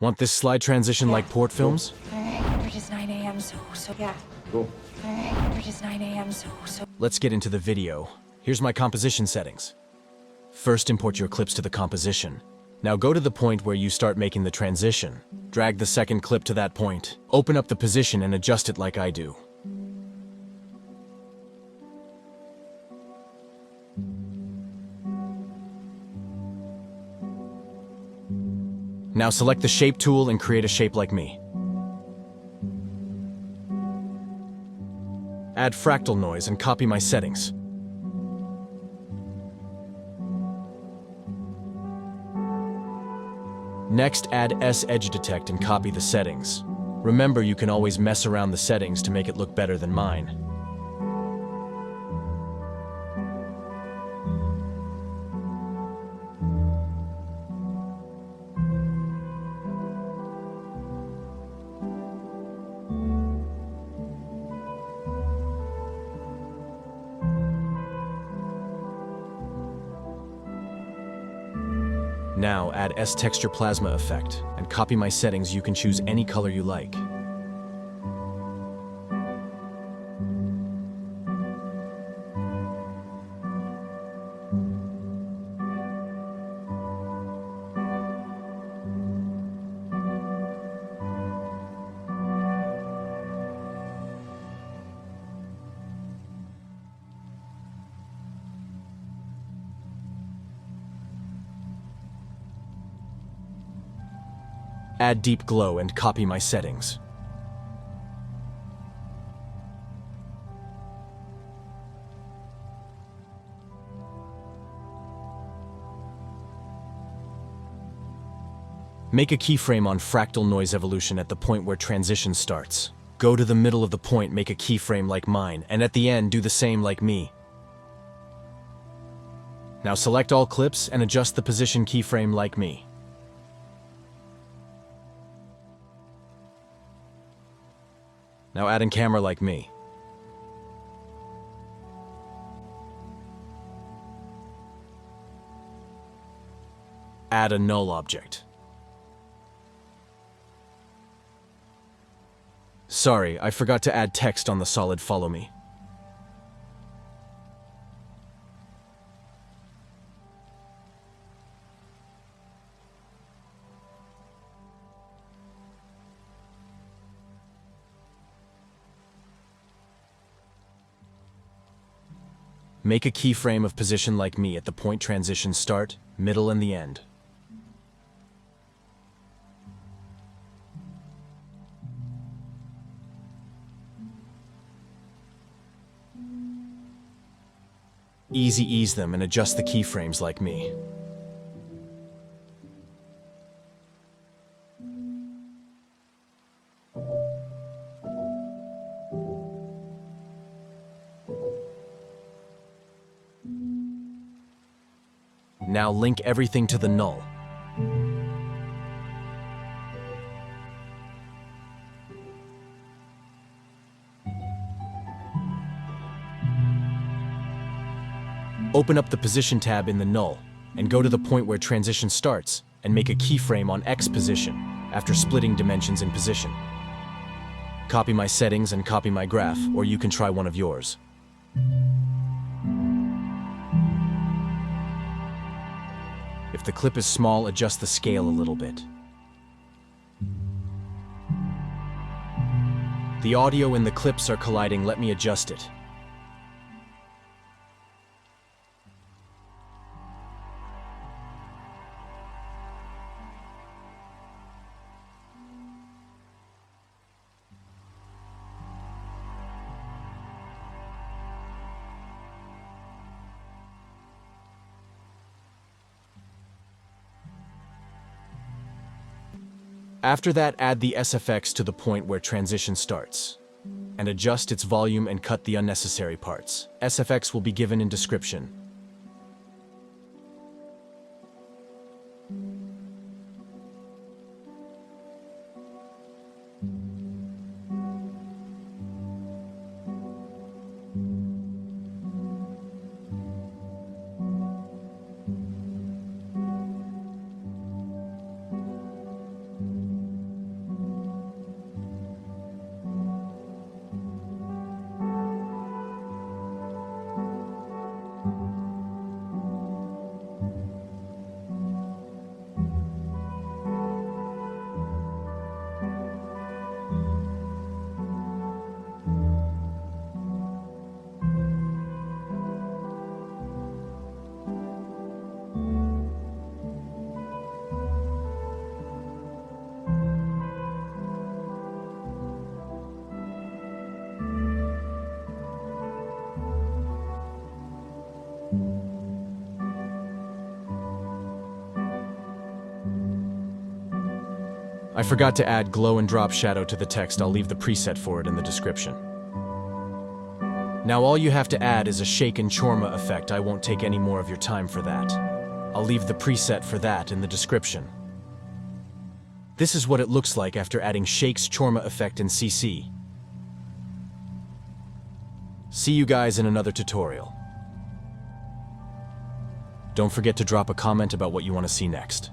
Want this slide transition like Portfilms? It is 9 a.m. So yeah. Cool. It is 9 a.m. So. Let's get into the video. Here's my composition settings. First, import your clips to the composition. Now go to the point where you start making the transition. Drag the second clip to that point. Open up the position and adjust it like I do. Now select the shape tool and create a shape like me. Add fractal noise and copy my settings. Next, add S-Edge Detect and copy the settings. Remember, you can always mess around the settings to make it look better than mine. Now add S-Texture Plasma Effect and copy my settings. You can choose any color you like. Add deep glow and copy my settings. Make a keyframe on fractal noise evolution at the point where transition starts. Go to the middle of the point, make a keyframe like mine, and at the end do the same like me. Now select all clips and adjust the position keyframe like me. Now add in camera like me. Add a null object. Sorry, I forgot to add text on the solid follow me. Make a keyframe of position like me at the point transition start, middle, and the end. Ease them and adjust the keyframes like me. Now link everything to the null. Open up the position tab in the null and go to the point where transition starts and make a keyframe on X position after splitting dimensions in position. Copy my settings and copy my graph, or you can try one of yours. If the clip is small, adjust the scale a little bit. The audio and the clips are colliding, let me adjust it. After that, add the SFX to the point where transition starts, and adjust its volume and cut the unnecessary parts. SFX will be given in description. I forgot to add glow and drop shadow to the text. I'll leave the preset for it in the description. Now all you have to add is a shake and chorma effect. I won't take any more of your time for that. I'll leave the preset for that in the description. This is what it looks like after adding shakes chorma effect in CC. See you guys in another tutorial. Don't forget to drop a comment about what you want to see next.